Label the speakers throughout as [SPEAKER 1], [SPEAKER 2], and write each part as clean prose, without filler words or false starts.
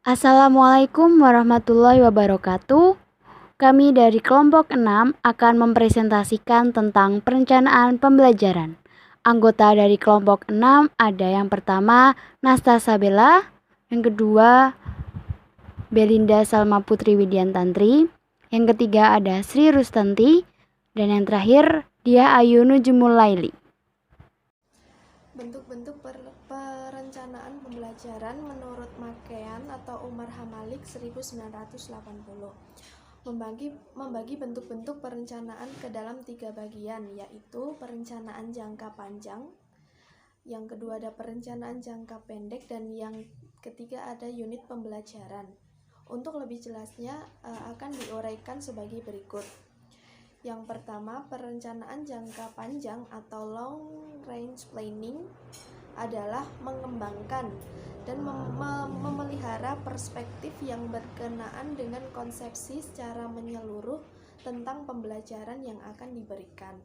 [SPEAKER 1] Assalamualaikum warahmatullahi wabarakatuh. Kami dari kelompok 6 akan mempresentasikan tentang perencanaan pembelajaran. Anggota dari kelompok 6 ada yang pertama Nastasa Bella, yang kedua Belinda Salma Putri Widiantantri, yang ketiga ada Sri Rustanti, dan yang terakhir Dia Ayu Nujumul Laili.
[SPEAKER 2] Bentuk-bentuk perencanaan pembelajaran menurut Makean atau Umar Hamalik 1980 membagi bentuk-bentuk perencanaan ke dalam 3 bagian, yaitu perencanaan jangka panjang, yang kedua ada perencanaan jangka pendek, dan yang ketiga ada unit pembelajaran. Untuk lebih jelasnya akan diuraikan sebagai berikut. Yang pertama, perencanaan jangka panjang atau long range planning adalah mengembangkan dan memelihara perspektif yang berkenaan dengan konsepsi secara menyeluruh tentang pembelajaran yang akan diberikan.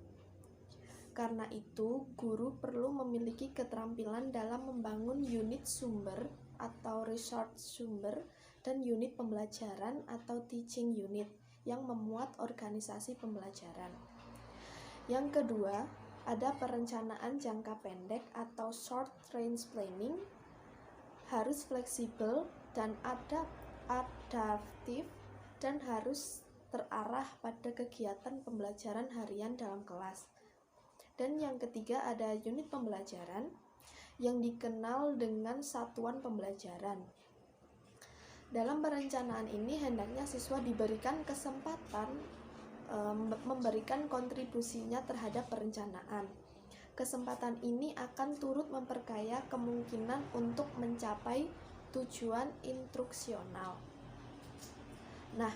[SPEAKER 2] Karena itu, guru perlu memiliki keterampilan dalam membangun unit sumber atau resource sumber dan unit pembelajaran atau teaching unit yang memuat organisasi pembelajaran. Yang kedua, ada perencanaan jangka pendek atau short range planning, harus fleksibel dan adaptif dan harus terarah pada kegiatan pembelajaran harian dalam kelas. Dan yang ketiga ada unit pembelajaran yang dikenal dengan satuan pembelajaran. Dalam perencanaan ini hendaknya siswa diberikan kesempatan memberikan kontribusinya terhadap perencanaan. Kesempatan ini akan turut memperkaya kemungkinan untuk mencapai tujuan instruksional. Nah,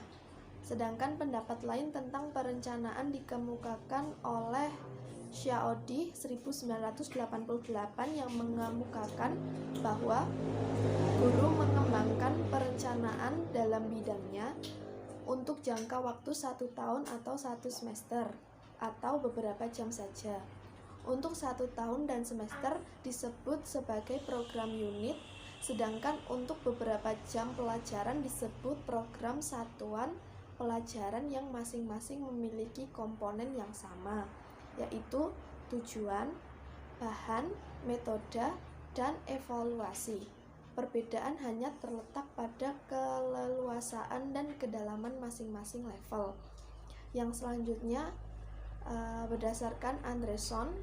[SPEAKER 2] sedangkan pendapat lain tentang perencanaan dikemukakan oleh Xiaodi 1988 yang mengemukakan bahwa guru mengembangkan perencanaan dalam bidangnya untuk jangka waktu 1 tahun atau 1 semester atau beberapa jam saja. Untuk 1 tahun dan semester disebut sebagai program unit, sedangkan untuk beberapa jam pelajaran disebut program satuan pelajaran yang masing-masing memiliki komponen yang sama, yaitu tujuan, bahan, metode, dan evaluasi. Perbedaan hanya terletak pada keleluasaan dan kedalaman masing-masing level. Yang selanjutnya berdasarkan Andreson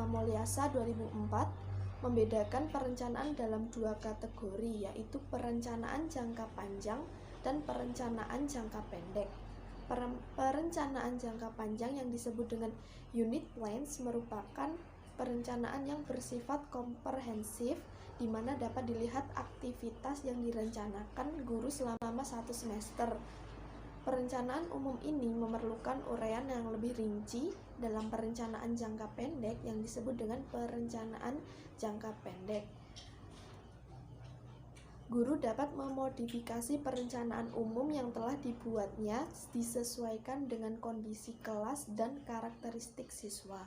[SPEAKER 2] Molyasa 2004 membedakan perencanaan dalam 2 kategori, yaitu perencanaan jangka panjang dan perencanaan jangka pendek. Perencanaan jangka panjang yang disebut dengan unit plans merupakan perencanaan yang bersifat komprehensif, di mana dapat dilihat aktivitas yang direncanakan guru selama 1 semester. Perencanaan umum ini memerlukan uraian yang lebih rinci dalam perencanaan jangka pendek yang disebut dengan perencanaan jangka pendek. Guru dapat memodifikasi perencanaan umum yang telah dibuatnya disesuaikan dengan kondisi kelas dan karakteristik siswa.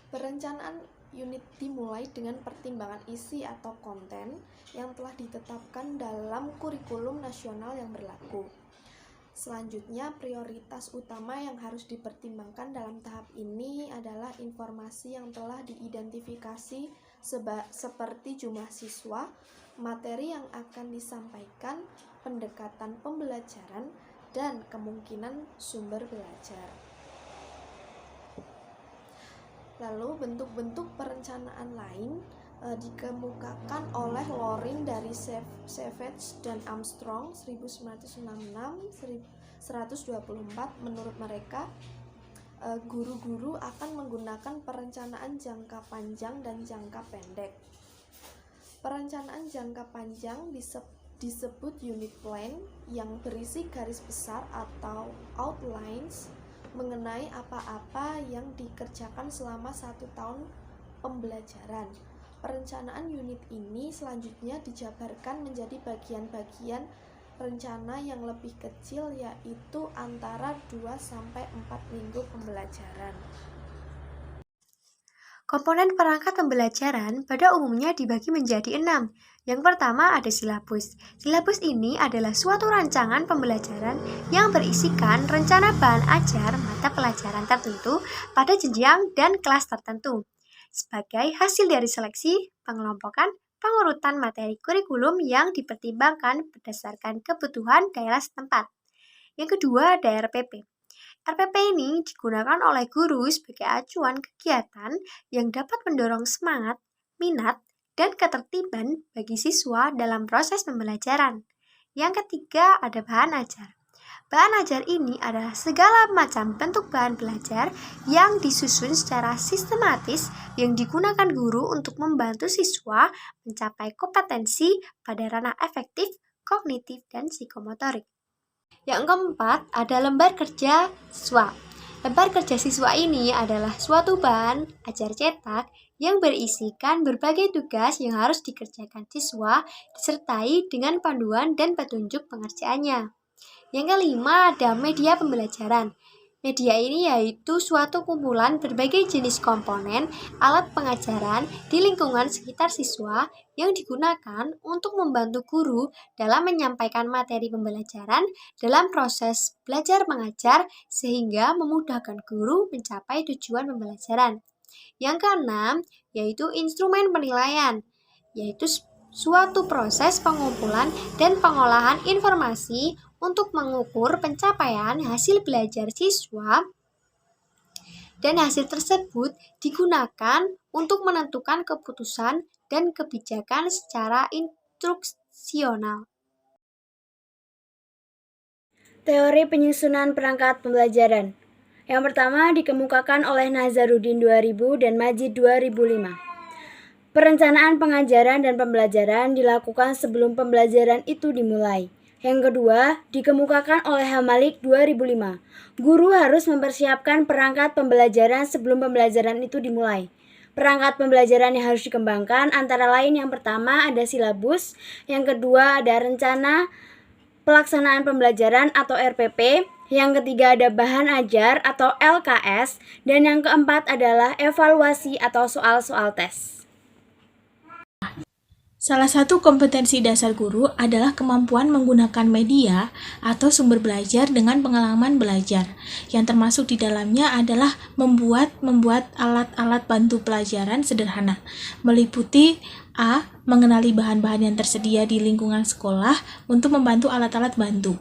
[SPEAKER 2] Perencanaan unit dimulai dengan pertimbangan isi atau konten yang telah ditetapkan dalam kurikulum nasional yang berlaku. Selanjutnya, prioritas utama yang harus dipertimbangkan dalam tahap ini adalah informasi yang telah diidentifikasi seperti jumlah siswa, materi yang akan disampaikan, pendekatan pembelajaran, dan kemungkinan sumber belajar. Lalu bentuk-bentuk perencanaan lain dikemukakan oleh Loring dari Savage dan Armstrong 1966-124. Menurut mereka, guru-guru akan menggunakan perencanaan jangka panjang dan jangka pendek. Perencanaan jangka panjang disebut unit plan yang berisi garis besar atau outlines mengenai apa-apa yang dikerjakan selama 1 tahun pembelajaran. Perencanaan unit ini selanjutnya dijabarkan menjadi bagian-bagian rencana yang lebih kecil, yaitu antara 2-4 minggu pembelajaran.
[SPEAKER 3] Komponen perangkat pembelajaran pada umumnya dibagi menjadi 6, Yang pertama ada silabus. Silabus ini adalah suatu rancangan pembelajaran yang berisikan rencana bahan ajar mata pelajaran tertentu pada jenjang dan kelas tertentu. Sebagai hasil dari seleksi, pengelompokan, pengurutan materi kurikulum yang dipertimbangkan berdasarkan kebutuhan daerah setempat. Yang kedua ada RPP. RPP ini digunakan oleh guru sebagai acuan kegiatan yang dapat mendorong semangat, minat, dan ketertiban bagi siswa dalam proses pembelajaran. Yang ketiga ada bahan ajar. Bahan ajar ini adalah segala macam bentuk bahan belajar yang disusun secara sistematis yang digunakan guru untuk membantu siswa mencapai kompetensi pada ranah efektif, kognitif, dan psikomotorik. Yang keempat ada lembar kerja siswa. Lembar kerja siswa ini adalah suatu bahan ajar cetak yang berisikan berbagai tugas yang harus dikerjakan siswa disertai dengan panduan dan petunjuk pengerjaannya. Yang kelima ada media pembelajaran. Media ini yaitu suatu kumpulan berbagai jenis komponen alat pengajaran di lingkungan sekitar siswa yang digunakan untuk membantu guru dalam menyampaikan materi pembelajaran dalam proses belajar mengajar sehingga memudahkan guru mencapai tujuan pembelajaran. Yang keenam yaitu instrumen penilaian, yaitu suatu proses pengumpulan dan pengolahan informasi untuk mengukur pencapaian hasil belajar siswa, dan hasil tersebut digunakan untuk menentukan keputusan dan kebijakan secara instruksional.
[SPEAKER 1] Teori penyusunan perangkat pembelajaran. Yang pertama dikemukakan oleh Nazarudin 2000 dan Majid 2005. Perencanaan pengajaran dan pembelajaran dilakukan sebelum pembelajaran itu dimulai. Yang kedua, dikemukakan oleh Hamalik 2005. Guru harus mempersiapkan perangkat pembelajaran sebelum pembelajaran itu dimulai. Perangkat pembelajaran yang harus dikembangkan antara lain yang pertama ada silabus, yang kedua ada rencana pelaksanaan pembelajaran atau RPP, yang ketiga ada bahan ajar atau LKS, dan yang keempat adalah evaluasi atau soal-soal tes.
[SPEAKER 4] Salah satu kompetensi dasar guru adalah kemampuan menggunakan media atau sumber belajar dengan pengalaman belajar. Yang termasuk di dalamnya adalah membuat alat-alat bantu pelajaran sederhana, meliputi A. Mengenali bahan-bahan yang tersedia di lingkungan sekolah untuk membantu alat-alat bantu.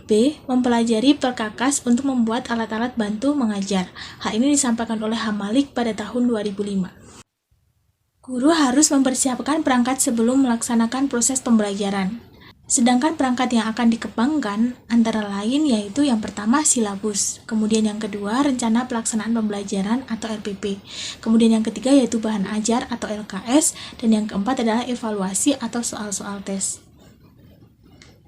[SPEAKER 4] B. Mempelajari perkakas untuk membuat alat-alat bantu mengajar. Hal ini disampaikan oleh Hamalik pada tahun 2005. Guru harus mempersiapkan perangkat sebelum melaksanakan proses pembelajaran. Sedangkan perangkat yang akan dikembangkan antara lain yaitu yang pertama silabus, kemudian yang kedua rencana pelaksanaan pembelajaran atau RPP, kemudian yang ketiga yaitu bahan ajar atau LKS, dan yang keempat adalah evaluasi atau soal-soal tes.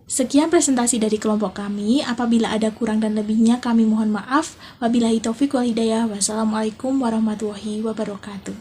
[SPEAKER 4] Sekian presentasi dari kelompok kami. Apabila ada kurang dan lebihnya kami mohon maaf. Wabillahi taufiq wal hidayah. Wassalamualaikum warahmatullahi wabarakatuh.